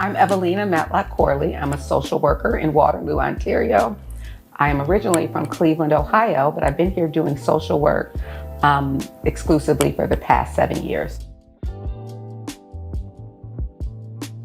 I'm Evalena Matlock-Corley. I'm a social worker in Waterloo, Ontario. I am originally from Cleveland, Ohio, but I've been here doing social work exclusively for the past 7 years.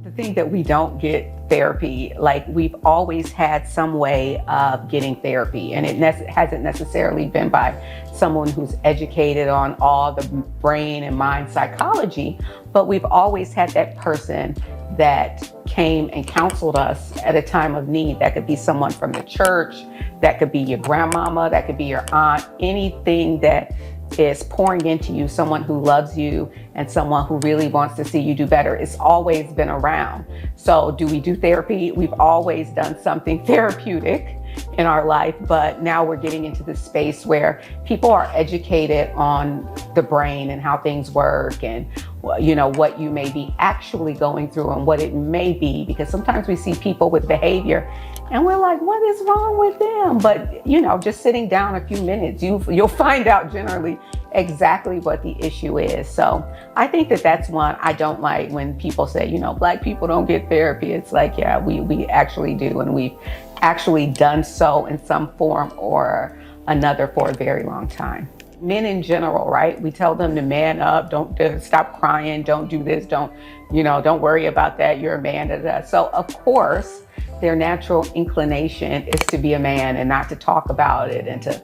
The thing that we don't get therapy, like we've always had some way of getting therapy, and it hasn't necessarily been by someone who's educated on all the brain and mind psychology, but we've always had that person that came and counseled us at a time of need. That could be someone from the church, that could be your grandmama, that could be your aunt, anything that is pouring into you, someone who loves you and someone who really wants to see you do better. It's always been around. So do we do therapy? We've always done something therapeutic in our life, but now we're getting into the space where people are educated on the brain and how things work, and what you may be actually going through and what it may be, because sometimes we see people with behavior and we're like, what is wrong with them? But just sitting down a few minutes, you'll find out generally exactly what the issue is. So I think that's one I don't like when people say, Black people don't get therapy. It's like, yeah, we actually do, and we've actually done so in some form or another for a very long time. Men in general, right? We tell them to man up, don't stop crying, don't do this, don't worry about that, you're a man. Da, da. So of course, their natural inclination is to be a man and not to talk about it, and to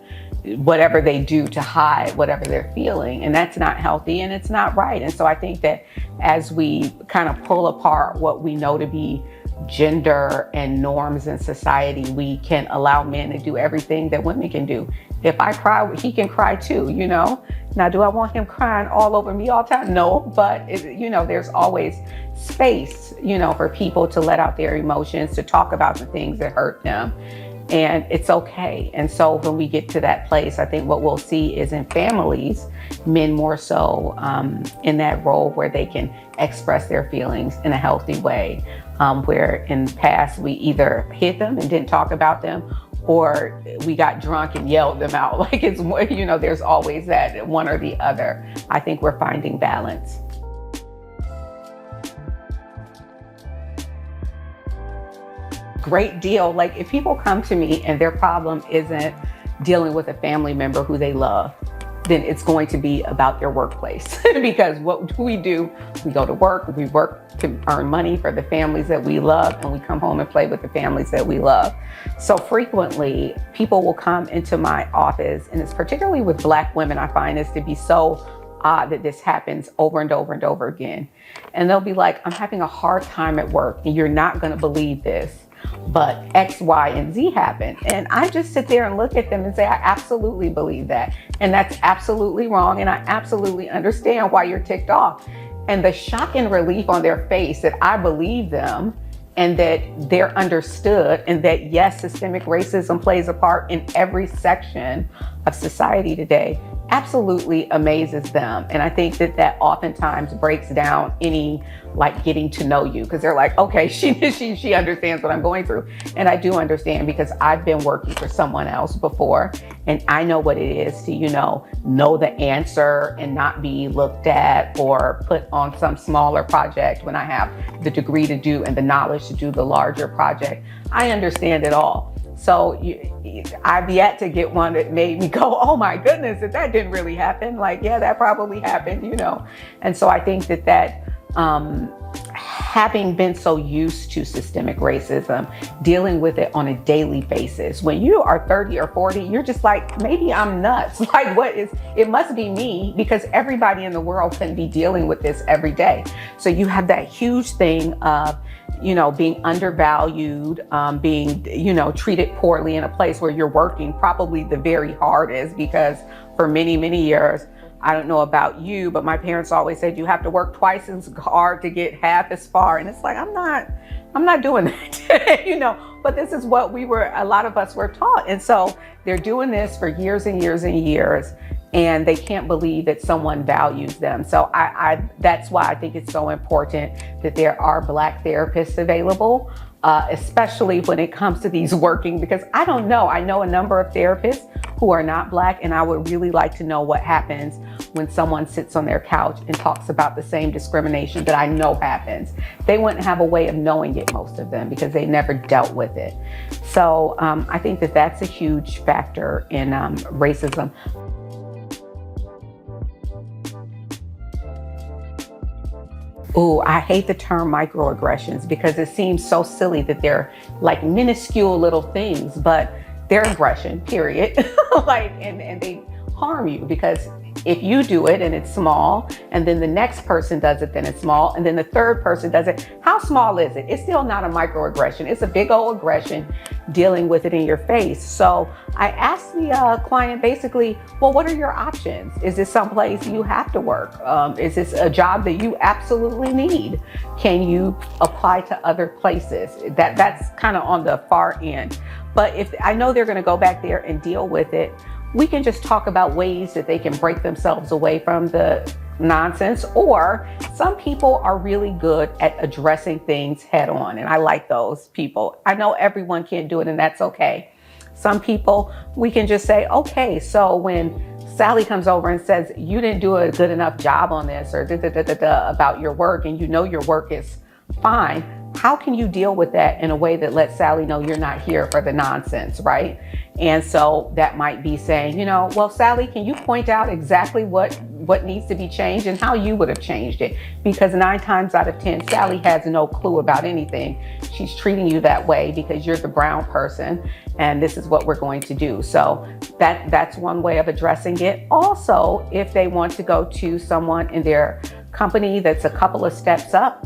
whatever they do to hide whatever they're feeling. And that's not healthy and it's not right. And so I think that as we kind of pull apart what we know to be gender and norms in society, we can allow men to do everything that women can do. If I cry, he can cry too, Now, do I want him crying all over me all the time? No, but there's always space, for people to let out their emotions, to talk about the things that hurt them. And it's okay. And so when we get to that place, I think what we'll see is in families, men more so in that role where they can express their feelings in a healthy way, where in the past we either hid them and didn't talk about them, or we got drunk and yelled them out. Like it's, there's always that one or the other. I think we're finding balance. Great deal. Like if people come to me and their problem isn't dealing with a family member who they love, then it's going to be about their workplace. Because what do? We go to work, we work to earn money for the families that we love, and we come home and play with the families that we love. So frequently people will come into my office, and it's particularly with Black women, I find this to be so odd that this happens over and over and over again. And they'll be like, I'm having a hard time at work, and you're not going to believe this, but X, Y, and Z happened. And I just sit there and look at them and say, I absolutely believe that. And that's absolutely wrong. And I absolutely understand why you're ticked off. And the shock and relief on their face that I believe them, and that they're understood, and that yes, systemic racism plays a part in every section of society today, absolutely amazes them. And I think that oftentimes breaks down any getting to know you, because they're like, okay, she understands what I'm going through. And I do understand, because I've been working for someone else before, and I know what it is to, know the answer and not be looked at or put on some smaller project when I have the degree to do and the knowledge to do the larger project. I understand it all. So I've yet to get one that made me go, oh my goodness, that didn't really happen. Like, yeah, that probably happened, And so I think that having been so used to systemic racism, dealing with it on a daily basis, when you are 30 or 40, you're just like, maybe I'm nuts. Like, it must be me, because everybody in the world can be dealing with this every day. So you have that huge thing of, being undervalued, being, treated poorly in a place where you're working probably the very hardest, because for many, many years, I don't know about you, but my parents always said you have to work twice as hard to get half as far. And it's like, I'm not doing that, but this is what a lot of us were taught. And so they're doing this for years and years and years, and they can't believe that someone values them. So that's why I think it's so important that there are Black therapists available, especially when it comes to these working, because I don't know. I know a number of therapists who are not Black, and I would really like to know what happens when someone sits on their couch and talks about the same discrimination that I know happens. They wouldn't have a way of knowing it, most of them, because they never dealt with it. So I think that that's a huge factor in racism. Ooh, I hate the term microaggressions because it seems so silly that they're like minuscule little things, but they're aggression, period. Like, and they harm you because if you do it and it's small, and then the next person does it, then it's small, and then the third person does it, how small is it? It's still not a microaggression. It's a big old aggression dealing with it in your face. So I asked the client basically, well, what are your options? Is this someplace you have to work? Is this a job that you absolutely need? Can you apply to other places? That's kind of on the far end. But if I know they're going to go back there and deal with it, we can just talk about ways that they can break themselves away from the nonsense. Or some people are really good at addressing things head on, and I like those people. I know everyone can't do it, and that's okay. Some people, we can just say, okay, so when Sally comes over and says, you didn't do a good enough job on this, or about your work, and you know your work is fine, how can you deal with that in a way that lets Sally know you're not here for the nonsense, right? And so that might be saying, you know, well, Sally, can you point out exactly what needs to be changed and how you would have changed it? Because 9 times out of 10, Sally has no clue about anything. She's treating you that way because you're the brown person, and this is what we're going to do. So that's one way of addressing it. Also, if they want to go to someone in their company that's a couple of steps up,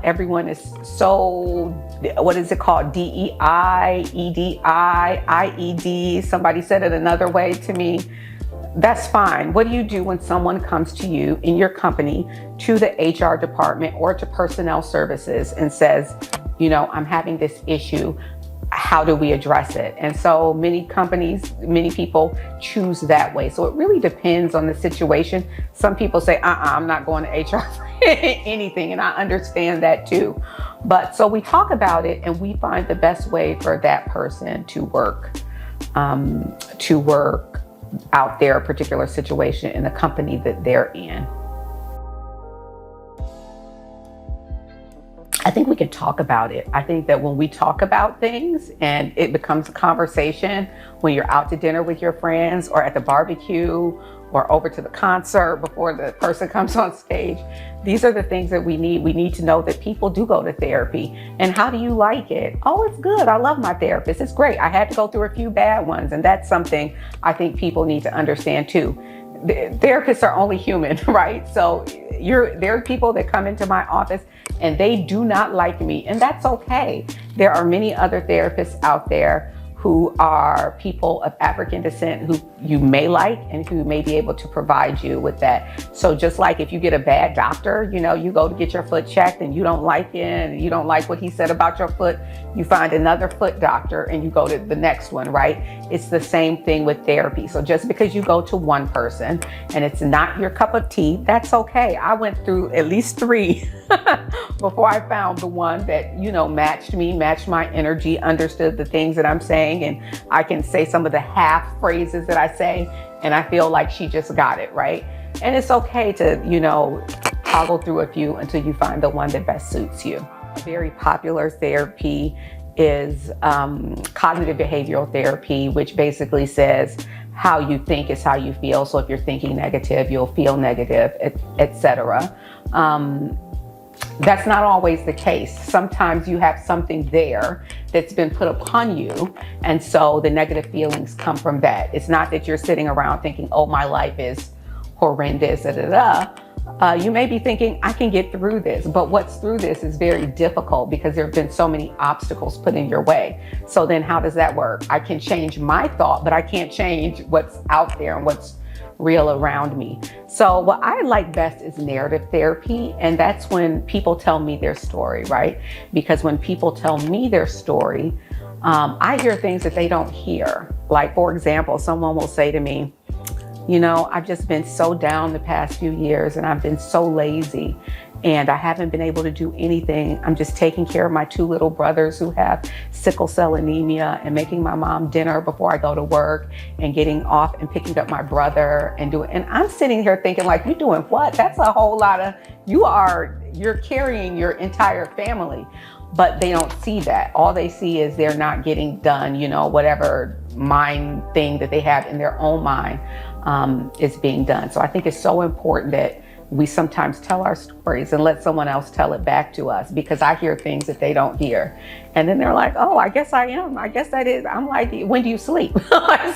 everyone is so, what is it called? DEI, EDI, IED. Somebody said it another way to me. That's fine. What do you do when someone comes to you in your company, to the HR department or to personnel services and says, you know, I'm having this issue. How do we address it? And so many companies, many people choose that way. So it really depends on the situation. Some people say, I'm not going to HR for anything. And I understand that too. But so we talk about it and we find the best way for that person to work out their particular situation in the company that they're in. I think we can talk about it. I think that when we talk about things and it becomes a conversation, when you're out to dinner with your friends or at the barbecue or over to the concert before the person comes on stage, these are the things that we need. We need to know that people do go to therapy. And how do you like it? Oh, it's good. I love my therapist. It's great. I had to go through a few bad ones. And that's something I think people need to understand too. Therapists are only human, right? So there are people that come into my office and they do not like me, and that's okay. There are many other therapists out there who are people of African descent who you may like and who may be able to provide you with that. So just like if you get a bad doctor, you know, you go to get your foot checked and you don't like it and you don't like what he said about your foot, you find another foot doctor and you go to the next one, right? It's the same thing with therapy. So just because you go to one person and it's not your cup of tea, that's okay. I went through at least 3 before I found the one that, you know, matched me, matched my energy, understood the things that I'm saying, and I can say some of the half phrases that I say, and I feel like she just got it, right? And it's okay to, you know, toggle through a few until you find the one that best suits you. A very popular therapy is cognitive behavioral therapy, which basically says how you think is how you feel. So if you're thinking negative, you'll feel negative, etc. That's not always the case. Sometimes you have something there that's been put upon you, and so the negative feelings come from that. It's not that you're sitting around thinking, oh, my life is horrendous, You may be thinking, I can get through this, but what's through this is very difficult because there have been so many obstacles put in your way. So then how does that work? I can change my thought, but I can't change what's out there and what's real around me. So what I like best is narrative therapy. And that's when people tell me their story, right? Because when people tell me their story, I hear things that they don't hear. Like, for example, someone will say to me, you know, I've just been so down the past few years and I've been so lazy. and I haven't been able to do anything. I'm just taking care of my 2 little brothers who have sickle cell anemia, and making my mom dinner before I go to work, and getting off and picking up my brother and doing, and I'm sitting here thinking like, you're doing what? That's a whole lot of, you're carrying your entire family. But they don't see that. All they see is they're not getting done, whatever mind thing that they have in their own mind is being done. So I think it's so important that we sometimes tell our stories and let someone else tell it back to us, because I hear things that they don't hear. And then they're like, oh, I guess I am. I guess that is. I'm like, when do you sleep?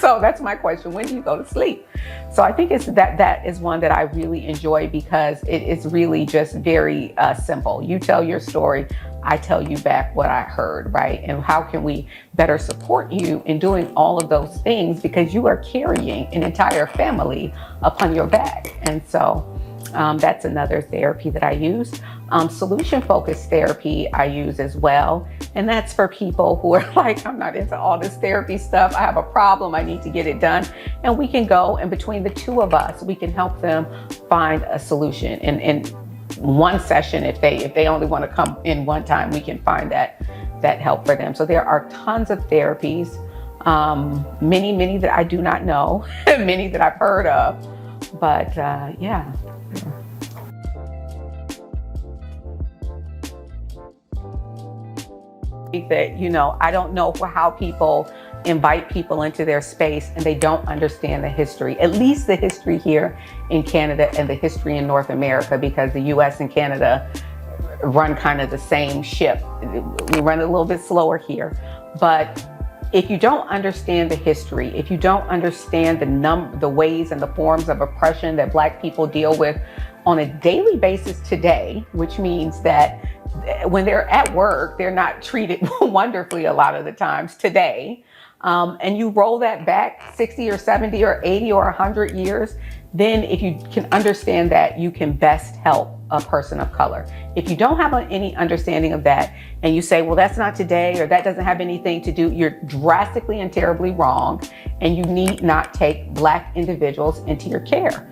So that's my question. When do you go to sleep? So I think that is one that I really enjoy, because it is really just very simple. You tell your story, I tell you back what I heard, right? And how can we better support you in doing all of those things, because you are carrying an entire family upon your back. And so that's another therapy that I use. Solution-focused therapy I use as well. And that's for people who are like, I'm not into all this therapy stuff. I have a problem. I need to get it done. And we can go, and between the 2 of us, we can help them find a solution. And one session, if they only want to come in one time, we can find that help for them. So there are tons of therapies, many that I do not know, many that I've heard of, but yeah. That, I don't know how people invite people into their space and they don't understand the history, at least the history here in Canada and the history in North America, because the US and Canada run kind of the same ship. We run a little bit slower here. But if you don't understand the history, if you don't understand the ways and the forms of oppression that Black people deal with on a daily basis today, which means that when they're at work, they're not treated wonderfully a lot of the times today. And you roll that back 60 or 70 or 80 or 100 years, then if you can understand that, you can best help a person of color. If you don't have any understanding of that, and you say, well, that's not today, or that doesn't have anything to do, you're drastically and terribly wrong, and you need not take Black individuals into your care.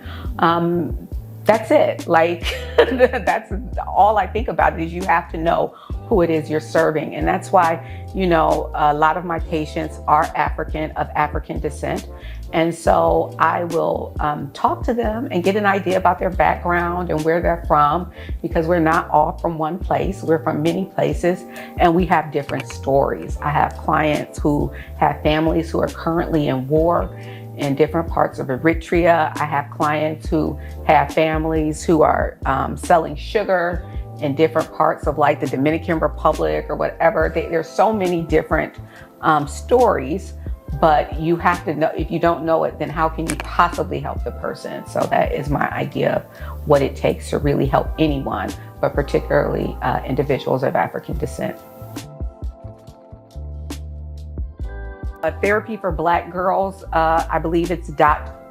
That's it. Like, that's all I think about is you have to know who it is you're serving. And that's why, a lot of my patients are of African descent. And so I will talk to them and get an idea about their background and where they're from, because we're not all from one place. We're from many places, and we have different stories. I have clients who have families who are currently in war in different parts of Eritrea. I have clients who have families who are selling sugar in different parts of like the Dominican Republic or whatever. There's so many different stories, but you have to know. If you don't know it, then how can you possibly help the person? So that is my idea of what it takes to really help anyone, but particularly individuals of African descent. Therapy for Black girls, I believe it's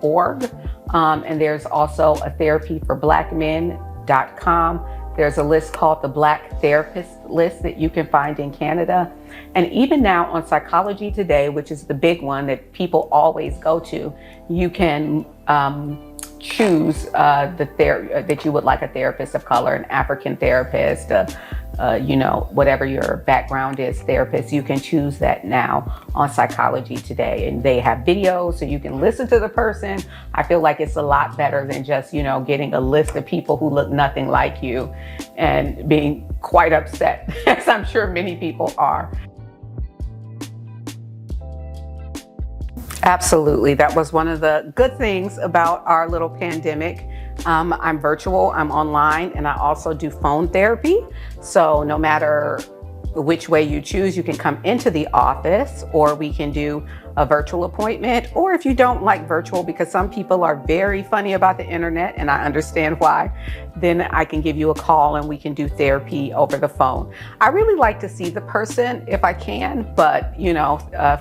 .org. And there's also a therapy for Black men.com. There's a list called the Black Therapist List that you can find in Canada. And even now on Psychology Today, which is the big one that people always go to, you can choose that you would like a therapist of color, an African therapist, whatever your background is, therapist. You can choose that now on Psychology Today. And they have videos so you can listen to the person. I feel like it's a lot better than just, getting a list of people who look nothing like you and being quite upset, as I'm sure many people are. Absolutely. That was one of the good things about our little pandemic. I'm virtual, I'm online, and I also do phone therapy. So no matter which way you choose, you can come into the office, or we can do a virtual appointment. Or if you don't like virtual, because some people are very funny about the internet, and I understand why, then I can give you a call and we can do therapy over the phone. I really like to see the person if I can, but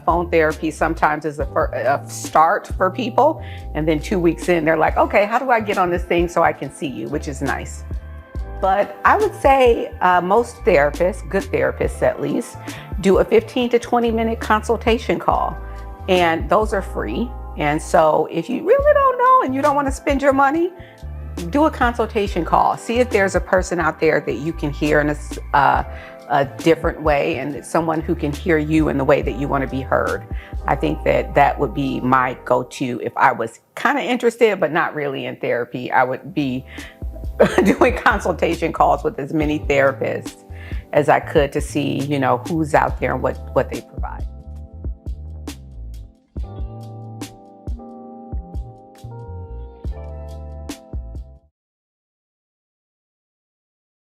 phone therapy sometimes is a start for people. And then 2 weeks in, they're like, okay, how do I get on this thing so I can see you, which is nice. But I would say most therapists, good therapists at least, do a 15 to 20 minute consultation call. And those are free. And so if you really don't know and you don't want to spend your money, do a consultation call. See if there's a person out there that you can hear in a different way, and someone who can hear you in the way that you want to be heard. I think that that would be my go-to if I was kind of interested, but not really in therapy. I would be doing consultation calls with as many therapists as I could to see, who's out there and what they provide.